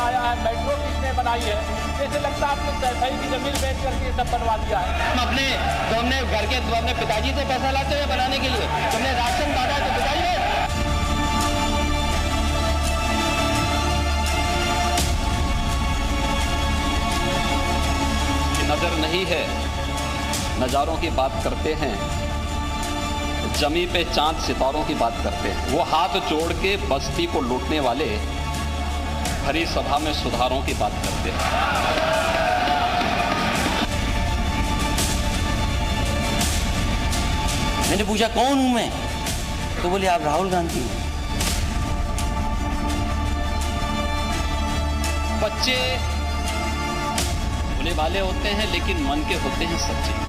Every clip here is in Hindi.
बनाया है, मेट्रो किसने बनाई है, जैसे लगता है आपने सही की जमीन बेच करके सब बनवा दिया है। हम अपने घर के अपने पिताजी से पैसा लाते हैं बनाने के लिए, हमने राशन बांटा तो पिताजी ने नजर नहीं है, नजारों की बात करते हैं, जमी पे चांद सितारों की बात करते हैं। वो हाथ जोड़ के बस्ती को लूटने वाले भरी सभा में सुधारों की बात करते हैं। मैंने पूछा कौन हूं मैं, तो बोले आप राहुल गांधी हैं। बच्चे भोले भाले होते हैं लेकिन मन के होते हैं सच्चे।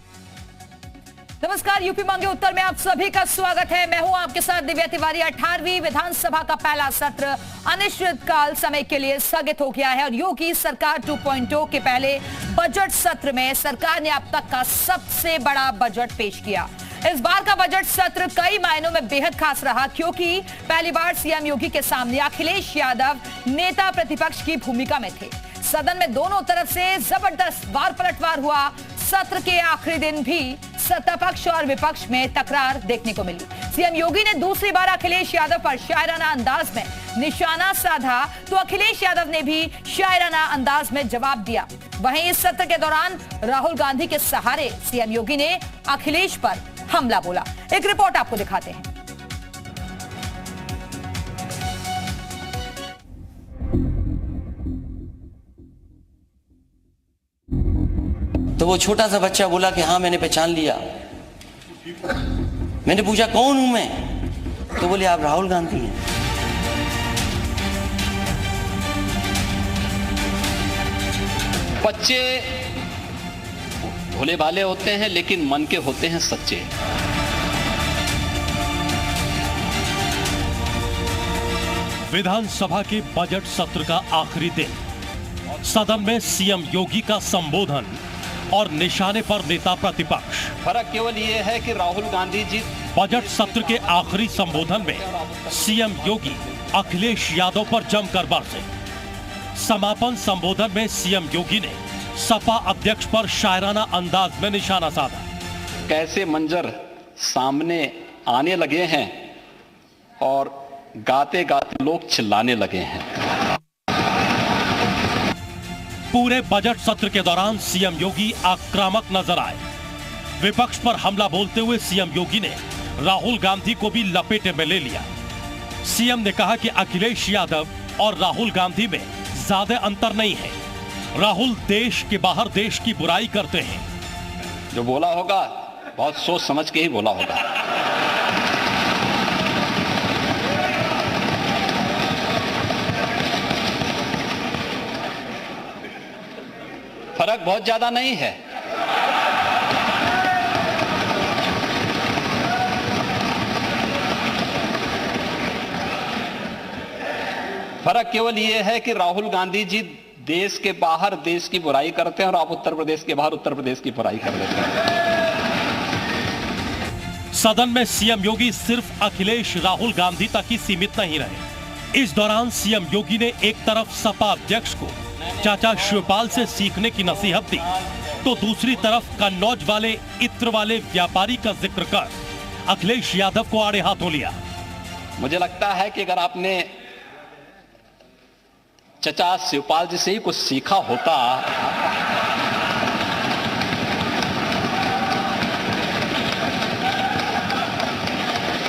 नमस्कार, यूपी मांगे उत्तर में आप सभी का स्वागत है। मैं हूं आपके साथ दिव्या तिवारी। 18वीं विधानसभा का पहला सत्र अनिश्चितकाल समय के लिए स्थगित हो गया है और योगी सरकार 2.0 के पहले बजट सत्र में सरकार ने अब तक का सबसे बड़ा बजट पेश किया। इस बार का बजट सत्र कई मायनों में बेहद खास रहा, क्योंकि पहली बार सीएम योगी के सामने अखिलेश यादव नेता प्रतिपक्ष की भूमिका में थे। सदन में दोनों तरफ से जबरदस्त वार पलटवार हुआ। सत्र के आखिरी दिन भी सत्तापक्ष और विपक्ष में तकरार देखने को मिली। सीएम योगी ने दूसरी बार अखिलेश यादव पर शायराना अंदाज में निशाना साधा, तो अखिलेश यादव ने भी शायराना अंदाज में जवाब दिया। वहीं इस सत्र के दौरान राहुल गांधी के सहारे सीएम योगी ने अखिलेश पर हमला बोला। एक रिपोर्ट आपको दिखाते हैं। तो वो छोटा सा बच्चा बोला कि हाँ मैंने पहचान लिया। मैंने पूछा कौन हूं मैं, तो बोले आप राहुल गांधी हैं। बच्चे भोले भाले होते हैं लेकिन मन के होते हैं सच्चे। विधानसभा के बजट सत्र का आखिरी दिन, सदन में सीएम योगी का संबोधन और निशाने पर नेता प्रतिपक्ष। फर्क केवल ये है कि राहुल गांधी जी बजट सत्र के आखिरी संबोधन में सीएम योगी अखिलेश यादव पर जमकर बरसे। समापन संबोधन में सीएम योगी ने सपा अध्यक्ष पर शायराना अंदाज में निशाना साधा। कैसे मंजर सामने आने लगे हैं और गाते गाते लोग चिल्लाने लगे हैं। पूरे बजट सत्र के दौरान सीएम योगी आक्रामक नजर आए। विपक्ष पर हमला बोलते हुए सीएम योगी ने राहुल गांधी को भी लपेटे में ले लिया। सीएम ने कहा कि अखिलेश यादव और राहुल गांधी में ज्यादा अंतर नहीं है। राहुल देश के बाहर देश की बुराई करते हैं। जो बोला होगा बहुत सोच समझ के ही बोला होगा। फर्क बहुत ज्यादा नहीं है। फर्क केवल यह है कि राहुल गांधी जी देश के बाहर देश की बुराई करते हैं और आप उत्तर प्रदेश के बाहर उत्तर प्रदेश की बुराई कर देते हैं। सदन में सीएम योगी सिर्फ अखिलेश राहुल गांधी तक ही सीमित नहीं रहे। इस दौरान सीएम योगी ने एक तरफ सपा अध्यक्ष को चाचा शिवपाल से सीखने की नसीहत दी, तो दूसरी तरफ कन्नौज वाले इत्र वाले व्यापारी का जिक्र कर अखिलेश यादव को आड़े हाथों लिया। मुझे लगता है कि अगर आपने चाचा शिवपाल जी से ही कुछ सीखा होता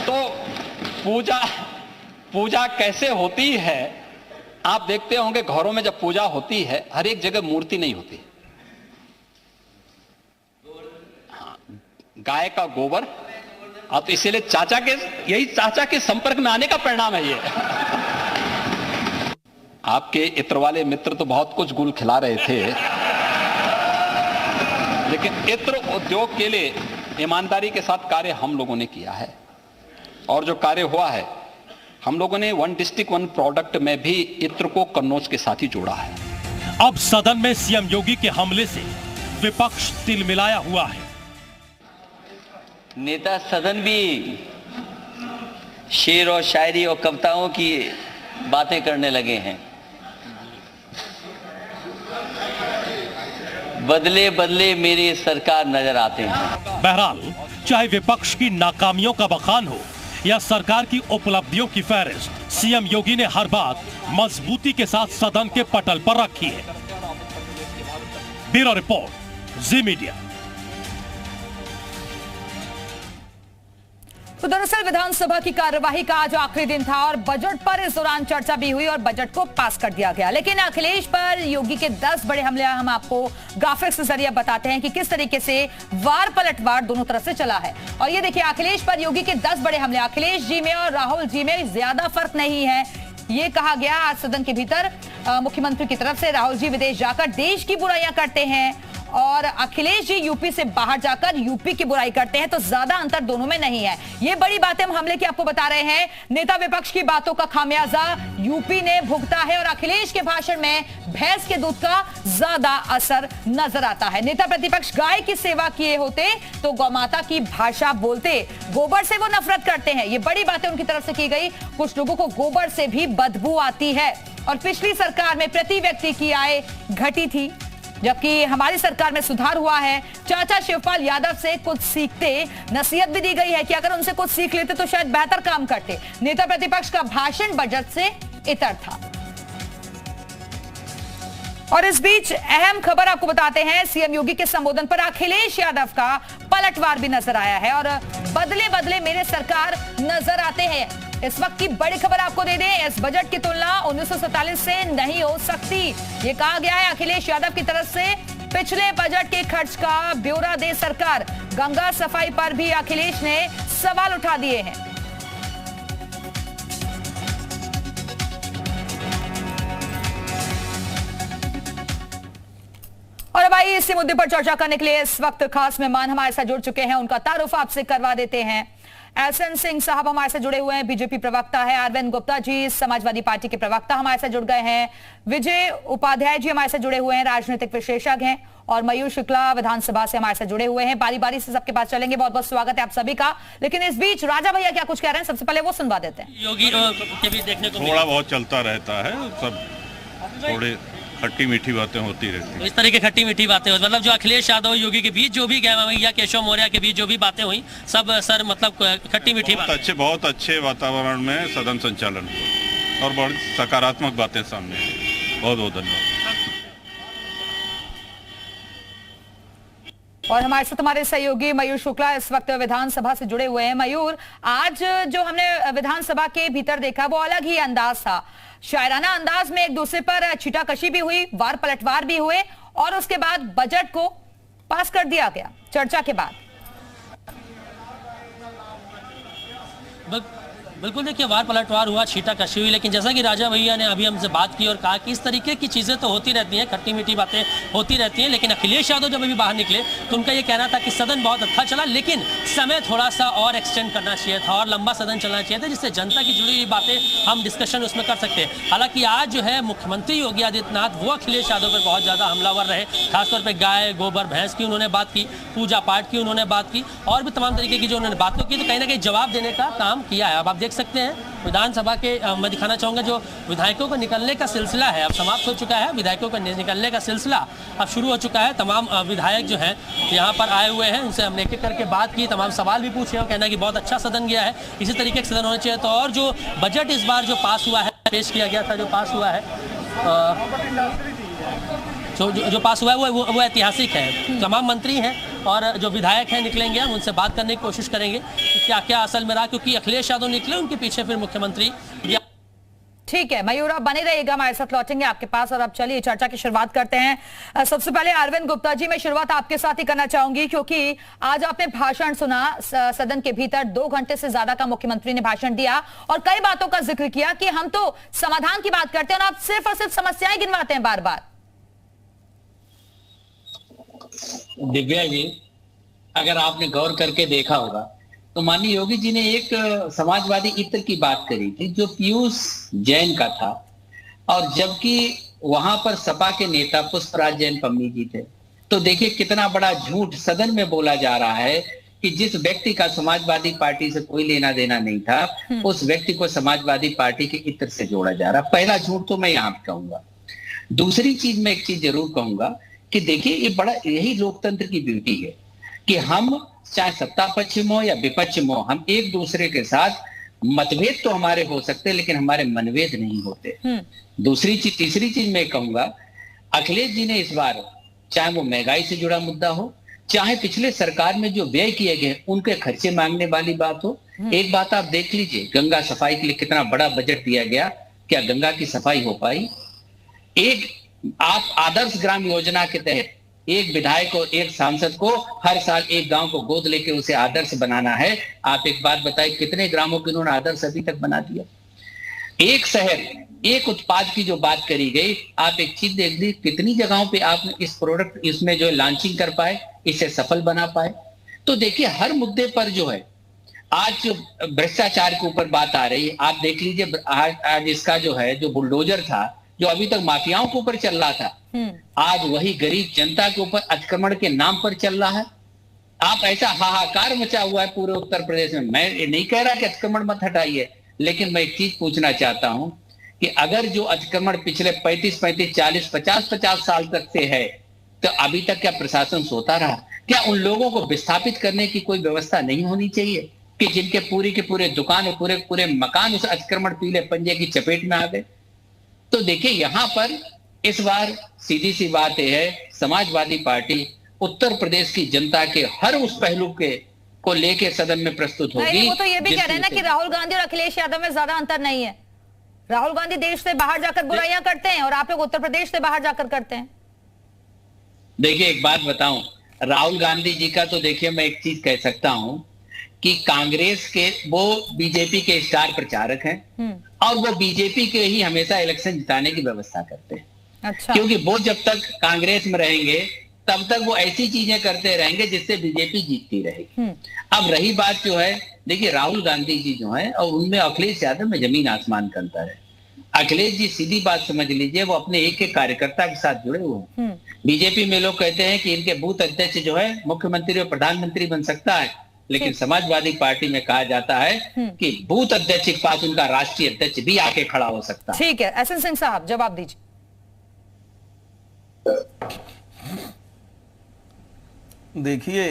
तो पूजा कैसे होती है आप देखते होंगे। घरों में जब पूजा होती है हर एक जगह मूर्ति नहीं होती। हाँ, गाय का गोबर। अब तो इसीलिए यही चाचा के संपर्क में आने का परिणाम है ये। आपके इत्र वाले मित्र तो बहुत कुछ गुल खिला रहे थे, लेकिन इत्र उद्योग के लिए ईमानदारी के साथ कार्य हम लोगों ने किया है। और जो कार्य हुआ है, हम लोगों ने वन डिस्ट्रिक्ट वन प्रोडक्ट में भी इत्र को कन्नौज के साथ ही जोड़ा है। अब सदन में सीएम योगी के हमले से विपक्ष तिलमिलाया हुआ है। नेता सदन भी शेर और शायरी और कविताओं की बातें करने लगे हैं। बदले बदले मेरी सरकार नजर आते हैं। बहरहाल चाहे विपक्ष की नाकामियों का बखान हो या सरकार की उपलब्धियों की फहरिस्त, सीएम योगी ने हर बात मजबूती के साथ सदन के पटल पर रखी है। ब्यूरो रिपोर्ट, जी मीडिया। तो दरअसल विधानसभा की कार्यवाही का आज आखिरी दिन था और बजट पर इस दौरान चर्चा भी हुई और बजट को पास कर दिया गया। लेकिन अखिलेश पर योगी के 10 बड़े हमले हम आपको ग्राफिक्स के जरिए बताते हैं कि किस तरीके से वार पलटवार दोनों तरफ से चला है। और ये देखिए, अखिलेश पर योगी के 10 बड़े हमले। अखिलेश जी में और राहुल जी में ज्यादा फर्क नहीं है, ये कहा गया आज सदन के भीतर मुख्यमंत्री की तरफ से। राहुल जी विदेश जाकर देश की बुराइयां करते हैं और अखिलेश जी यूपी से बाहर जाकर यूपी की बुराई करते हैं, तो ज्यादा अंतर दोनों में नहीं है। ये बड़ी बातें हम हमले की आपको बता रहे हैं। नेता विपक्ष की बातों का खामियाजा यूपी ने भुगता है और अखिलेश के भाषण में भैंस के दूध का ज्यादा असर नजर आता है। नेता प्रतिपक्ष गाय की सेवा किए होते तो गौमाता की भाषा बोलते, गोबर से वो नफरत करते हैं। ये बड़ी बातें उनकी तरफ से की गई। कुछ लोगों को गोबर से भी बदबू आती है और पिछली सरकार में प्रति व्यक्ति की आय घटी थी, जबकि हमारी सरकार में सुधार हुआ है। चाचा शिवपाल यादव से कुछ सीखते, नसीहत भी दी गई है कि अगर उनसे कुछ सीख लेते तो शायद बेहतर काम करते। नेता प्रतिपक्ष का भाषण बजट से इतर था। और इस बीच अहम खबर आपको बताते हैं, सीएम योगी के संबोधन पर अखिलेश यादव का पलटवार भी नजर आया है और बदले बदले मेरे सरकार नजर आते हैं। इस वक्त की बड़ी खबर आपको दे दें, इस बजट की तुलना 1947 से नहीं हो सकती, ये कहा गया है अखिलेश यादव की तरफ से। पिछले बजट के खर्च का ब्यौरा दे सरकार। गंगा सफाई पर भी अखिलेश ने सवाल उठा दिए हैं। और अब आइए इसी मुद्दे पर चर्चा करने के लिए इस वक्त खास मेहमान हमारे साथ जुड़ चुके हैं, उनका तारुफ आपसे करवा देते हैं। एसएन सिंह साहब हमारे से जुड़े हुए हैं, बीजेपी प्रवक्ता है। अरविंद गुप्ता जी समाजवादी पार्टी के प्रवक्ता हमारे साथ जुड़ गए हैं। विजय उपाध्याय जी हमारे से जुड़े हुए हैं, राजनीतिक विशेषज्ञ हैं। और मयूर शुक्ला विधानसभा से हमारे साथ जुड़े हुए हैं। बारी बारी से सबके पास चलेंगे। बहुत बहुत स्वागत है आप सभी का। लेकिन इस बीच राजा भैया क्या कुछ कह रहे हैं, सबसे पहले वो सुनवा देते हैं। योगी के भी देखने को थोड़ा बहुत चलता रहता है, सब थोड़े खट्टी मीठी बातें होती रहती हैं। तो इस तरह की खट्टी मीठी बातें हुई, मतलब जो अखिलेश यादव योगी के बीच जो भी या केशव मौर्य के बीच जो भी बातें हुई, सब सर मतलब खट्टी मीठी बातें। बहुत अच्छे वातावरण में सदन संचालन हुआ और बहुत सकारात्मक बातें सामने आई। बहुत बहुत धन्यवाद। और हमारे साथ हमारे सहयोगी मयूर शुक्ला इस वक्त विधानसभा से जुड़े हुए हैं। मयूर, आज जो हमने विधानसभा के भीतर देखा वो अलग ही अंदाज था, शायराना अंदाज में एक दूसरे पर छीटाकशी भी हुई, वार पलटवार भी हुए और उसके बाद बजट को पास कर दिया गया चर्चा के बाद। बिल्कुल देखिए, वार पलटवार हुआ, छीटाकशी हुई, लेकिन जैसा कि राजा भैया ने अभी हमसे बात की और कहा कि इस तरीके की चीज़ें तो होती रहती हैं, खट्टी मीठी बातें होती रहती हैं। लेकिन अखिलेश यादव जब अभी बाहर निकले तो उनका ये कहना था कि सदन बहुत अच्छा चला, लेकिन समय थोड़ा सा और एक्सटेंड करना चाहिए था और लंबा सदन चलना चाहिए था, जिससे जनता की जुड़ी हुई बातें हम डिस्कशन उसमें कर सकते हैं। हालांकि आज जो है मुख्यमंत्री योगी आदित्यनाथ वो अखिलेश यादव पर बहुत ज़्यादा हमलावर रहे। खासतौर पर गाय गोबर भैंस की उन्होंने बात की, पूजा पाठ की उन्होंने बात की और भी तमाम तरीके की जो उन्होंने बातें की, तो कहीं ना कहीं जवाब देने का काम किया है। अब आप देख सकते हैं विधानसभा के मैं दिखाना चाहूँगा जो विधायकों को निकलने का सिलसिला है अब समाप्त हो चुका है। विधायकों का निकलने का सिलसिला अब शुरू हो चुका है। तमाम विधायक जो हैं यहाँ पर आए हुए हैं, उनसे हमने एक करके बात की, तमाम सवाल भी पूछे और कहना कि बहुत अच्छा सदन गया है, इसी तरीके से सदन होना चाहिए। तो और जो बजट इस बार जो पास हुआ है, पेश किया गया था, जो पास हुआ है, जो पास हुआ है वो ऐतिहासिक है। तमाम मंत्री हैं और जो विधायक हैं निकलेंगे, हम उनसे बात करने की कोशिश करेंगे कि क्या क्या असल में रहा, क्योंकि अखिलेश यादव निकले, उनके पीछे फिर मुख्यमंत्री। ठीक है मयूर, आप बने रहिएगा, हमारे साथ लौटेंगे आपके पास। और अब चलिए चर्चा की शुरुआत करते हैं। सबसे पहले अरविंद गुप्ता जी, मैं शुरुआत आपके साथ ही करना चाहूंगी, क्योंकि आज आपने भाषण सुना सदन के भीतर, 2 घंटे से ज्यादा का मुख्यमंत्री ने भाषण दिया और कई बातों का जिक्र किया कि हम तो समाधान की बात करते हैं और आप सिर्फ और सिर्फ समस्याएं गिनवाते हैं बार बार। दिव्या जी, अगर आपने गौर करके देखा होगा तो माननीय योगी जी ने एक समाजवादी इत्र की बात करी थी जो पीयूष जैन का था, और जबकि वहां पर सपा के नेता पुष्पराज जैन पम्मी जी थे। तो देखिए कितना बड़ा झूठ सदन में बोला जा रहा है कि जिस व्यक्ति का समाजवादी पार्टी से कोई लेना देना नहीं था, उस व्यक्ति को समाजवादी पार्टी के इत्र से जोड़ा जा रहा। पहला झूठ तो मैं यहाँ पे कहूंगा। दूसरी चीज मैं एक चीज जरूर कहूंगा कि देखिए ये बड़ा यही लोकतंत्र की ब्यूटी है कि हम चाहे सत्ता पक्ष में हो या विपक्ष में हो, हम एक दूसरे के साथ मतभेद तो हमारे हो सकते हैं लेकिन हमारे मनभेद नहीं होते। दूसरी चीज, तीसरी चीज मैं कहूंगा, अखिलेश जी ने इस बार चाहे वो महंगाई से जुड़ा मुद्दा हो, चाहे पिछले सरकार में जो व्यय किए गए उनके खर्चे मांगने वाली बात हो, एक बात आप देख लीजिए, गंगा सफाई के लिए कितना बड़ा बजट दिया गया, क्या गंगा की सफाई हो पाई? एक आप आदर्श ग्राम योजना के तहत एक विधायक और एक सांसद को हर साल एक गांव को गोद लेके उसे आदर्श बनाना है। आप एक बात बताइए, कितने ग्रामों के उन्होंने आदर्श अभी तक बना दिया? एक शहर एक उत्पाद की जो बात करी गई, आप एक चीज देख ली, कितनी जगहों पे आपने इस प्रोडक्ट इसमें जो लॉन्चिंग कर पाए, इसे सफल बना पाए। तो देखिए हर मुद्दे पर जो है, आज जो भ्रष्टाचार के ऊपर बात आ रही है, आप देख लीजिए आज इसका जो है जो बुलडोजर था, जो अभी तक माफियाओं के ऊपर चल रहा था, आज वही गरीब जनता के ऊपर अतिक्रमण के नाम पर चल रहा है। आप ऐसा हाहाकार मचा हुआ है पूरे उत्तर प्रदेश में। मैं ये नहीं कह रहा कि अतिक्रमण मत हटाइए, लेकिन मैं एक चीज पूछना चाहता हूं कि अगर जो अतिक्रमण पिछले 35, 40, 50 साल तक से है, तो अभी तक क्या प्रशासन सोता रहा? क्या उन लोगों को विस्थापित करने की कोई व्यवस्था नहीं होनी चाहिए कि जिनके पूरी के पूरे दुकान और पूरे पूरे मकान उस अतिक्रमण पीले पंजे की चपेट में आ गए? तो देखिए यहां पर इस बार सीधी सी बात यह है, समाजवादी पार्टी उत्तर प्रदेश की जनता के हर उस पहलू के को लेके सदन में प्रस्तुत होगी। वो तो ये भी कह रहे हैं ना कि राहुल गांधी और अखिलेश यादव में ज्यादा अंतर नहीं है। राहुल गांधी देश से बाहर जाकर बुराइयां करते हैं और आप लोग उत्तर प्रदेश से बाहर जाकर करते हैं। देखिए एक बात बताऊं, राहुल गांधी जी का तो देखिए मैं एक चीज कह सकता हूं कि कांग्रेस के वो बीजेपी के स्टार प्रचारक हैं और वो बीजेपी के ही हमेशा इलेक्शन जिताने की व्यवस्था करते हैं। अच्छा। क्योंकि वो जब तक कांग्रेस में रहेंगे तब तक वो ऐसी चीजें करते रहेंगे जिससे बीजेपी जीतती रहेगी। अब रही बात जो है, देखिए राहुल गांधी जी जो है और उनमें अखिलेश यादव में जमीन आसमान का अंतर है। अखिलेश जी सीधी बात समझ लीजिए, वो अपने एक एक कार्यकर्ता के साथ जुड़े हुए हैं। बीजेपी में लोग कहते हैं कि इनके बूथ अध्यक्ष जो है मुख्यमंत्री और प्रधानमंत्री बन सकता है, लेकिन समाजवादी पार्टी में कहा जाता है कि बूथ अध्यक्ष के पास उनका राष्ट्रीय अध्यक्ष भी आके खड़ा हो सकता है। ठीक है, एसएन सिंह साहब जवाब दीजिए। देखिए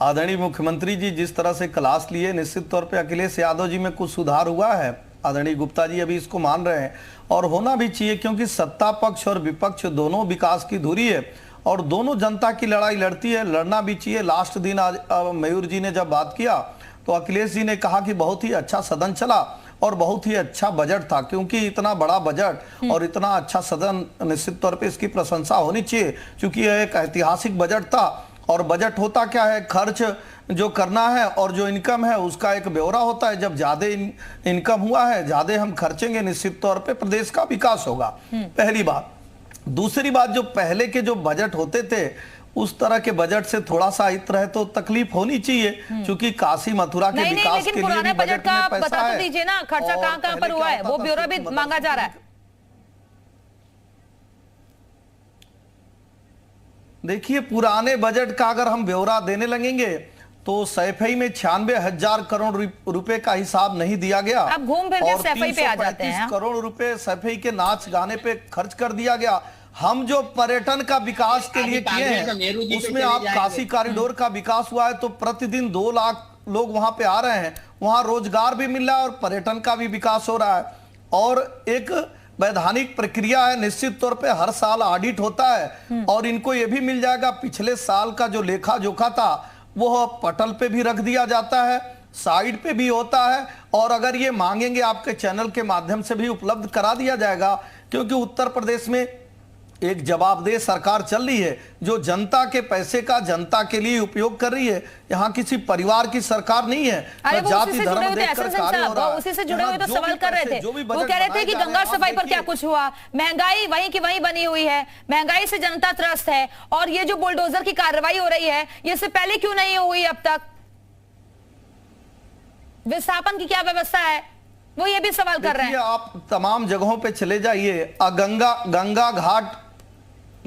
आदरणीय मुख्यमंत्री जी जिस तरह से क्लास लिए, निश्चित तौर पे अखिलेश यादव जी में कुछ सुधार हुआ है। आदरणीय गुप्ता जी अभी इसको मान रहे हैं और होना भी चाहिए, क्योंकि सत्ता पक्ष और विपक्ष दोनों विकास की धुरी है और दोनों जनता की लड़ाई लड़ती है, लड़ना भी चाहिए। लास्ट दिन आज मयूर जी ने जब बात किया तो अखिलेश जी ने कहा कि बहुत ही अच्छा सदन चला और बहुत ही अच्छा बजट था, क्योंकि इतना बड़ा बजट और इतना अच्छा सदन, निश्चित तौर पे इसकी प्रशंसा होनी चाहिए, क्योंकि यह एक ऐतिहासिक बजट था। और बजट होता क्या है, खर्च जो करना है और जो इनकम है उसका एक ब्यौरा होता है। जब ज्यादा इनकम हुआ है, ज्यादा हम खर्चेंगे, निश्चित तौर पे प्रदेश का विकास होगा, पहली बात। दूसरी बात, जो पहले के जो बजट होते थे उस तरह के बजट से थोड़ा सा हित रहे तो तकलीफ होनी चाहिए, क्योंकि काशी मथुरा के विकास के लिए भी बजट का में पैसा बता है। तो दीजिए ना, खर्चा कहां पर हुआ है, वो ब्यौरा भी मांगा जा रहा है। देखिए पुराने बजट का अगर हम ब्यौरा देने लगेंगे तो सैफई में 96,000 करोड़ रुपए का हिसाब नहीं दिया गया। अब घूम फिर के सैफई पे आ जाते हैं। 335 करोड़ रुपए सैफई के नाच गाने पे खर्च कर दिया गया। हम जो पर्यटन का विकास के लिए किए हैं उसमें आप काशी कॉरिडोर का विकास हुआ है तो प्रतिदिन 2 लाख लोग वहां पे आ रहे हैं, वहां रोजगार भी मिल रहा है और पर्यटन का भी विकास हो रहा है। और एक वैधानिक प्रक्रिया है, निश्चित तौर पे हर साल ऑडिट होता है और इनको ये भी मिल जाएगा पिछले साल का जो लेखा जोखा था वो पटल पे भी रख दिया जाता है, साइड पे भी होता है और अगर ये मांगेंगे आपके चैनल के माध्यम से भी उपलब्ध करा दिया जाएगा, क्योंकि उत्तर प्रदेश में एक जवाबदेह सरकार चल रही है जो जनता के पैसे का जनता के लिए उपयोग कर रही है। यहाँ किसी परिवार की सरकार नहीं है। अरे वो उसी से जुड़े हुए थे, उसी से जुड़े हुए तो सवाल कर रहे थे। वो कह रहे थे कि गंगा सफाई पर क्या कुछ हुआ, महंगाई वहीं की वहीं बनी हुई है, महंगाई से जनता त्रस्त है और ये जो बुलडोजर की कार्रवाई हो रही है ये इससे पहले क्यों नहीं हुई अब तक, विस्थापन की क्या व्यवस्था है, वो ये भी सवाल कर रहे हैं। आप तमाम जगहों पे चले जाइए, गंगा घाट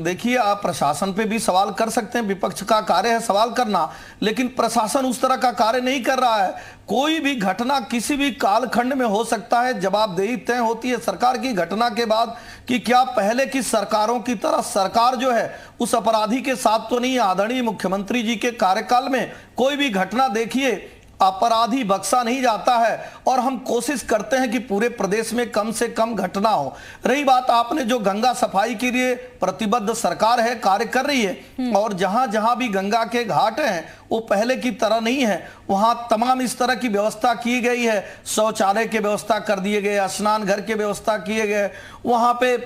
देखिए, आप प्रशासन पे भी सवाल कर सकते हैं, विपक्ष का कार्य है सवाल करना, लेकिन प्रशासन उस तरह का कार्य नहीं कर रहा है। कोई भी घटना किसी भी कालखंड में हो सकता है, जवाबदेही तय होती है सरकार की घटना के बाद कि क्या पहले की सरकारों की तरह सरकार जो है उस अपराधी के साथ तो नहीं। आदरणीय मुख्यमंत्री जी के कार्यकाल में कोई भी घटना देखिए, अपराधी बख्शा नहीं जाता है, और हम कोशिश करते हैं कि पूरे प्रदेश में कम से कम घटना हो। रही बात आपने जो गंगा सफाई के लिए प्रतिबद्ध सरकार है, कार्य कर रही है, और जहां जहां भी गंगा के घाट हैं वो पहले की तरह नहीं है, वहां तमाम इस तरह की व्यवस्था की गई है। शौचालय की व्यवस्था कर दिए गए, स्नान घर की व्यवस्था किए गए, वहां पे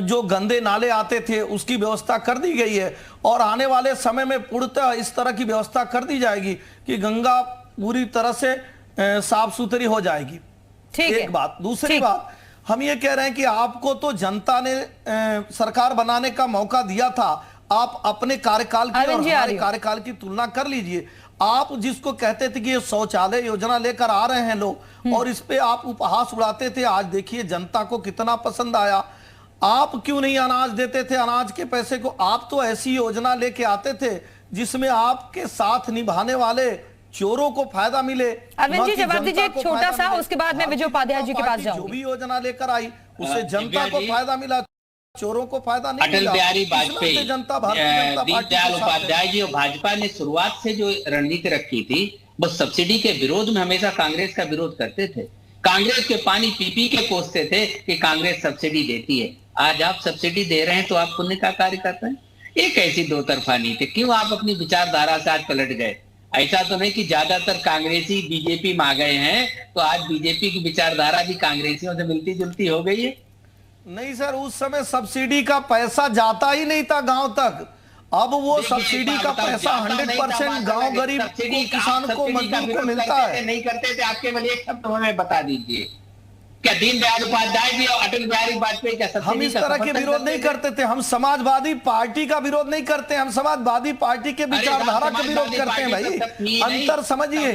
जो गंदे नाले आते थे उसकी व्यवस्था कर दी गई है, और आने वाले समय में पूर्णतः इस तरह की व्यवस्था कर दी जाएगी कि गंगा पूरी तरह से साफ सुथरी हो जाएगी। एक बात। दूसरी बात, हम ये कह रहे हैं कि आपको तो जनता ने सरकार बनाने का मौका दिया था, आप अपने कार्यकाल की और हमारे कार्यकाल की तुलना कर लीजिए। आप जिसको कहते थे कि ये शौचालय योजना लेकर आ रहे हैं लोग, और इस पे आप उपहास उड़ाते थे, आज देखिए जनता को कितना पसंद आया। आप क्यों नहीं अनाज देते थे, अनाज के पैसे को? आप तो ऐसी योजना लेके आते थे जिसमें आपके साथ निभाने वाले चोरों को फायदा मिले। अरविंद जी जवाब दीजिए एक छोटा सा, उसके बाद मैं विजय उपाध्याय जी के पास जाऊंगी। जो भी योजना लेकर आई उससे जनता को फायदा मिला, चोरों को फायदा नहीं मिला। अटल बिहारी वाजपेयी, जनता दीनदयाल उपाध्याय जी और भाजपा ने शुरुआत से जो रणनीति रखी थी, वो सब्सिडी के विरोध में हमेशा कांग्रेस का विरोध करते थे। कांग्रेस के पानी पी पी के कोसते थे कि कांग्रेस सब्सिडी देती है। आज आप सब्सिडी दे रहे हैं तो आप पुण्य का कार्य करते हैं। ये कैसी दो तरफा नीति? क्यों आप अपनी विचारधारा से आज पलट गए? ऐसा तो नहीं कि ज्यादातर कांग्रेसी बीजेपी में आ गए हैं, तो आज बीजेपी की विचारधारा भी कांग्रेसियों से मिलती जुलती हो गई है। नहीं सर, उस समय सब्सिडी का पैसा जाता ही नहीं था गांव तक। अब वो सब्सिडी का पैसा 100% गांव गरीब किसान को, मजदूर को मिलता है। नहीं करते थे। आप केवल एक शब्द हमें बता दीजिए, क्या दीनदयाल उपाध्याय जी और अटल बिहारी वाजपेयी क्या हम इस तरह के विरोध नहीं करते थे? हम समाजवादी पार्टी का विरोध नहीं करते, हम समाजवादी पार्टी के विचारधारा का विरोध करते हैं भाई। अंतर समझिए,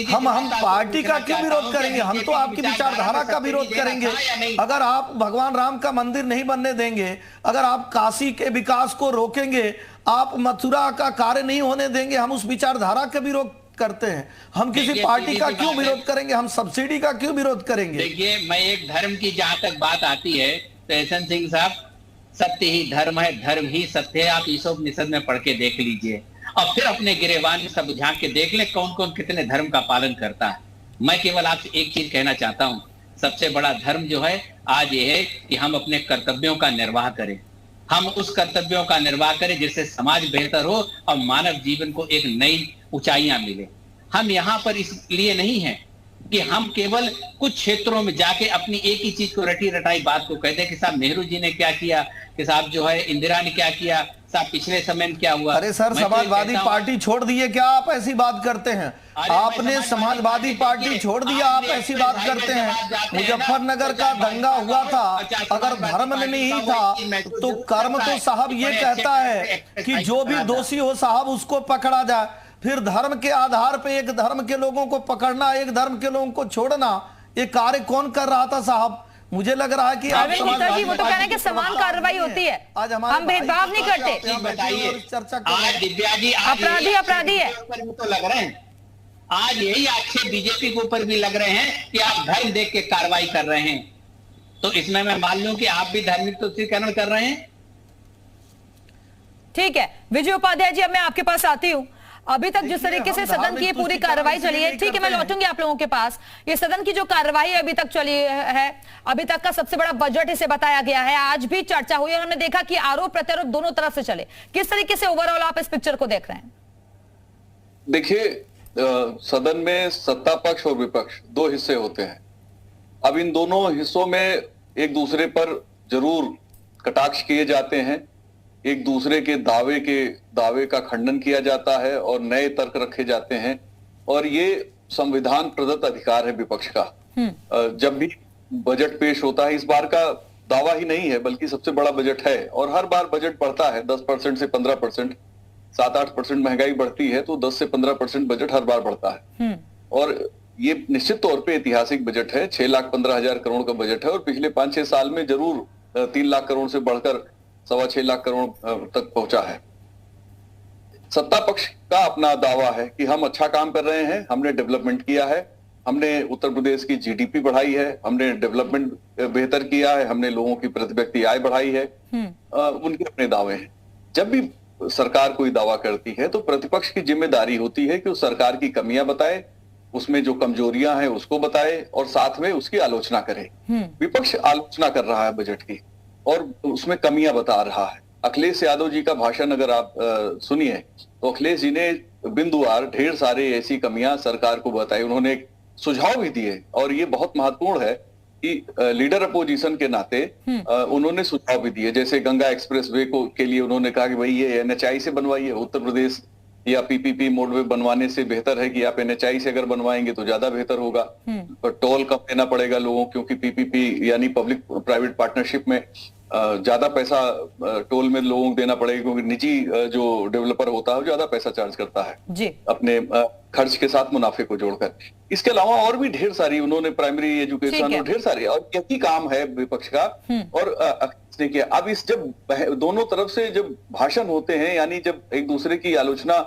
हम पार्टी का क्यों विरोध करेंगे? हम तो आपकी विचारधारा का विरोध करेंगे। अगर आप भगवान राम का मंदिर नहीं बनने देंगे, अगर आप काशी के विकास को रोकेंगे, आप मथुरा का कार्य नहीं होने देंगे, हम उस विचारधारा का विरोध करते हैं। हम किसी पार्टी का क्यों विरोध करेंगे? हम सब्सिडी का क्यों विरोध करेंगे? देखिए, मैं एक धर्म की जहां तक बात आती है तो एहसन सिंह साहब, सत्य ही धर्म है, धर्म ही सत्य है। आप ईशोपनिषद में पढ़ के देख लीजिए, और फिर अपने गिरेबान में सब झांक के देख ले कौन कौन कितने धर्म का पालन करता है। मैं केवल आपसे एक चीज कहना चाहता हूं, सबसे बड़ा धर्म जो है आज ये है कि हम अपने कर्तव्यों का निर्वाह करें। हम उस कर्तव्यों का निर्वाह करें जिससे समाज बेहतर हो और मानव जीवन को एक नई ऊंचाइयां मिले। हम यहाँ पर इसलिए नहीं हैं कि हम केवल कुछ क्षेत्रों में जाके अपनी एक ही चीज को रटी रटाई बात को कहते हैं कि साहब नेहरू जी ने क्या किया, कि साहब जो है इंदिरा ने क्या किया, साहब पिछले समय में क्या हुआ। अरे सर, समाजवादी पार्टी छोड़ दिए क्या आप ऐसी बात करते हैं? आपने समाजवादी पार्टी छोड़ दिया, आप ऐसी बात करते हैं? मुजफ्फरनगर का दंगा हुआ था, अगर धर्म में नहीं था तो कर्म तो साहब ये कहता है कि जो भी दोषी हो साहब उसको पकड़ा जाए। फिर धर्म के आधार पे एक धर्म के लोगों को पकड़ना, एक धर्म के लोगों को छोड़ना, ये कार्य कौन कर रहा था साहब? मुझे लग रहा है कि आप जी वो तो कह रहे हैं कि समान कार्रवाई होती है, आज हम भेदभाव नहीं करते। बताइए, चर्चा आज दिव्या जी अपराधी है तो लग रहे हैं, आज यही आक्षेप बीजेपी के ऊपर भी लग रहे हैं कि आप धर्म देख के कार्रवाई कर रहे हैं। तो इसमें मैं मान लूं कि आप भी धार्मिक तुष्टिकरण कर रहे हैं। ठीक है विजय उपाध्याय जी, अब मैं आपके पास आती हूँ। अभी तक जिस तरीके से सदन की पूरी कार्रवाई चली है, ठीक है मैं लौटूंगी आप लोगों के पास। ये सदन की जो कार्रवाई अभी तक चली है, अभी तक का सबसे बड़ा बजट इसे बताया गया है। आज भी चर्चा हुई और हमने देखा कि आरोप प्रत्यारोप दोनों तरफ से चले। किस तरीके से ओवरऑल आप इस पिक्चर को देख रहे हैं? देखिए, सदन में सत्ता पक्ष और विपक्ष दो हिस्से होते हैं। अब इन दोनों हिस्सों में एक दूसरे पर जरूर कटाक्ष किए जाते हैं, एक दूसरे के दावे का खंडन किया जाता है और नए तर्क रखे जाते हैं, और ये संविधान प्रदत्त अधिकार है विपक्ष का। जब भी बजट पेश होता है, इस बार का दावा ही नहीं है बल्कि सबसे बड़ा बजट है, और हर बार बजट बढ़ता है 10% से 15%, 7-8% महंगाई बढ़ती है तो 10 से 15% बजट हर बार बढ़ता है। और ये निश्चित तौर पे ऐतिहासिक बजट है, 6,15,000 करोड़ का बजट है, और पिछले 5-6 साल में जरूर 3 लाख करोड़ से बढ़कर 6.25 लाख करोड़ तक पहुंचा है। सत्ता पक्ष का अपना दावा है कि हम अच्छा काम कर रहे हैं, हमने डेवलपमेंट किया है, हमने उत्तर प्रदेश की जीडीपी बढ़ाई है, हमने डेवलपमेंट बेहतर किया है, हमने लोगों की प्रति व्यक्ति आय बढ़ाई है। उनके अपने दावे हैं। जब भी सरकार कोई दावा करती है तो प्रतिपक्ष की जिम्मेदारी होती है कि उस सरकार की कमियां बताए, उसमें जो कमजोरियां हैं उसको बताए और साथ में उसकी आलोचना करे। विपक्ष आलोचना कर रहा है बजट की और उसमें कमियां बता रहा है। अखिलेश यादव जी का भाषण अगर आप सुनिए तो अखिलेश जी ने बिंदुवार ढेर सारे ऐसी कमियां सरकार को बताई। उन्होंने एक सुझाव भी दिए और ये बहुत महत्वपूर्ण है कि लीडर अपोजिशन के नाते उन्होंने सुझाव भी दिए। जैसे गंगा एक्सप्रेस वे के लिए उन्होंने कहा कि भाई ये NHAI से बनवाइए, उत्तर प्रदेश या PPP मोड में बनवाने से बेहतर है कि आप NHAI से अगर बनवाएंगे तो ज्यादा बेहतर होगा। पर टोल कम देना पड़ेगा लोगों, क्योंकि PPP यानी पब्लिक प्राइवेट पार्टनरशिप में ज्यादा पैसा टोल में लोगों को देना पड़ेगा, क्योंकि निजी जो डेवलपर होता है वो ज्यादा पैसा चार्ज करता है जी, अपने खर्च के साथ मुनाफे को जोड़कर। इसके अलावा और भी ढेर सारी उन्होंने प्राइमरी एजुकेशन और ढेर सारी और यही काम है विपक्ष का और किया। अब इस जब दोनों तरफ से जब भाषण होते हैं, यानी जब एक दूसरे की आलोचना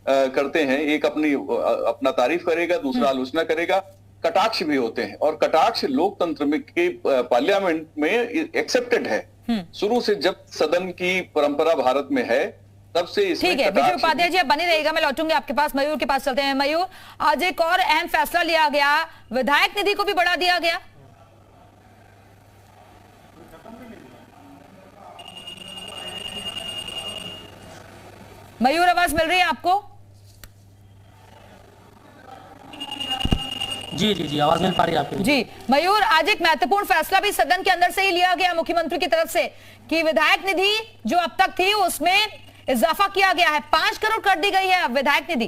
करते हैं, एक अपना तारीफ करेगा, दूसरा आलोचना करेगा, कटाक्ष भी होते हैं और कटाक्ष लोकतंत्र में के पार्लियामेंट में एक्सेप्टेड है। शुरू से जब सदन की परंपरा भारत में है तब से इसमें ठीक है। विजय उपाध्याय जी बने रहेगा, मैं लौटूंगी आपके पास। मयूर के पास चलते हैं। मयूर, आज एक और अहम फैसला लिया गया, विधायक निधि को भी बढ़ा दिया गया। मयूर, आवाज मिल रही है आपको? जी जी जी, आवाज मिल पा रही है आपको? जी मयूर, आज एक महत्वपूर्ण फैसला भी सदन के अंदर से ही लिया गया मुख्यमंत्री की तरफ से कि विधायक निधि जो अब तक थी उसमें इजाफा किया गया है, 5 करोड़ कर दी गई है अब विधायक निधि।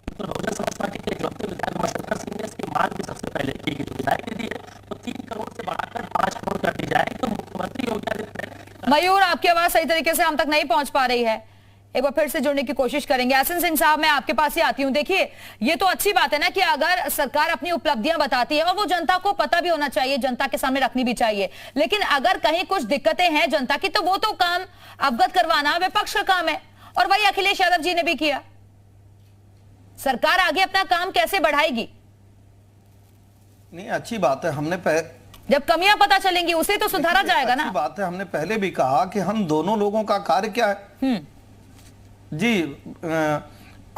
तो बहुजन समाज पार्टी के इकलौते विधायक मशक्कर सिंह ने इसकी मांग भी सबसे पहले की कि जो विधायक निधि है वो 3 करोड़ से बढ़ाकर 5 करोड़ कर दी जाए। तो मुख्यमंत्री योगी आदित्यनाथ। मयूर, आपकी आवाज सही तरीके से हम तक नहीं पहुंच पा रही है, एक बार फिर से जुड़ने की कोशिश करेंगे। एहसन सिंह साहब, मैं आपके पास ही आती हूं। देखिए, ये तो अच्छी बात है ना कि अगर सरकार अपनी उपलब्धियां बताती है और वो जनता को पता भी होना चाहिए, जनता के सामने रखनी भी चाहिए, लेकिन अगर कहीं कुछ दिक्कतें हैं जनता की तो वो तो काम अवगत करवाना विपक्ष का काम है और वही अखिलेश यादव जी ने भी किया। सरकार आगे अपना काम कैसे बढ़ाएगी? नहीं, अच्छी बात है। हमने जब कमियां पता चलेंगी उसे तो सुधारा जाएगा ना। अच्छी बात है। हमने पहले भी कहा कि हम दोनों लोगों का कार्य क्या है जी,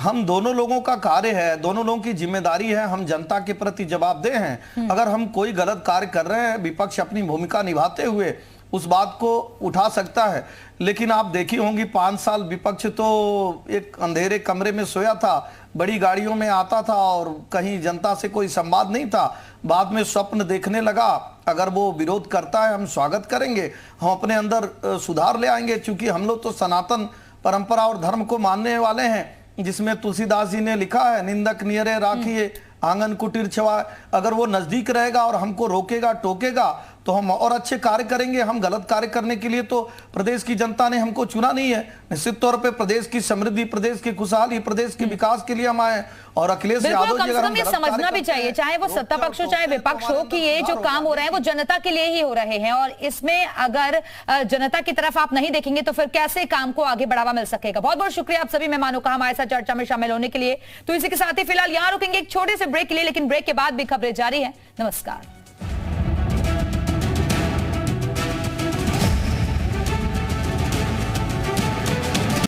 हम दोनों लोगों का कार्य है, दोनों लोगों की जिम्मेदारी है, हम जनता के प्रति जवाबदेह हैं। अगर हम कोई गलत कार्य कर रहे हैं, विपक्ष अपनी भूमिका निभाते हुए उस बात को उठा सकता है। लेकिन आप देखी होंगी 5 साल विपक्ष तो एक अंधेरे कमरे में सोया था, बड़ी गाड़ियों में आता था और कहीं जनता से कोई संवाद नहीं था। बाद में स्वप्न देखने लगा, अगर वो विरोध करता है हम स्वागत करेंगे, हम अपने अंदर सुधार ले आएंगे, क्योंकि हम लोग तो सनातन परंपरा और धर्म को मानने वाले हैं, जिसमें तुलसीदास जी ने लिखा है, निंदक नियरे राखिए आंगन कुटीर छवाए। अगर वो नजदीक रहेगा और हमको रोकेगा टोकेगा तो हम और अच्छे कार्य करेंगे। हम गलत कार्य करने के लिए तो प्रदेश की जनता ने हमको चुना नहीं है। निश्चित तौर पे प्रदेश की समृद्धि, प्रदेश की खुशहाली, प्रदेश के विकास के लिए हम आए और अखिलेश यादव जी अगर ये समझना भी चाहिए, चाहे वो सत्ता पक्ष हो चाहे विपक्ष हो, कि ये जो काम हो रहे हैं वो जनता के लिए ही हो रहे हैं और इसमें अगर जनता की तरफ आप नहीं देखेंगे तो फिर कैसे काम को आगे बढ़ावा मिल सकेगा। बहुत बहुत शुक्रिया आप सभी मेहमानों का हमारे साथ चर्चा में शामिल होने के लिए। तो इसी के साथ ही फिलहाल यहां रुकेंगे एक छोटे से ब्रेक के लिए, लेकिन ब्रेक के बाद भी खबरें जारी है। नमस्कार।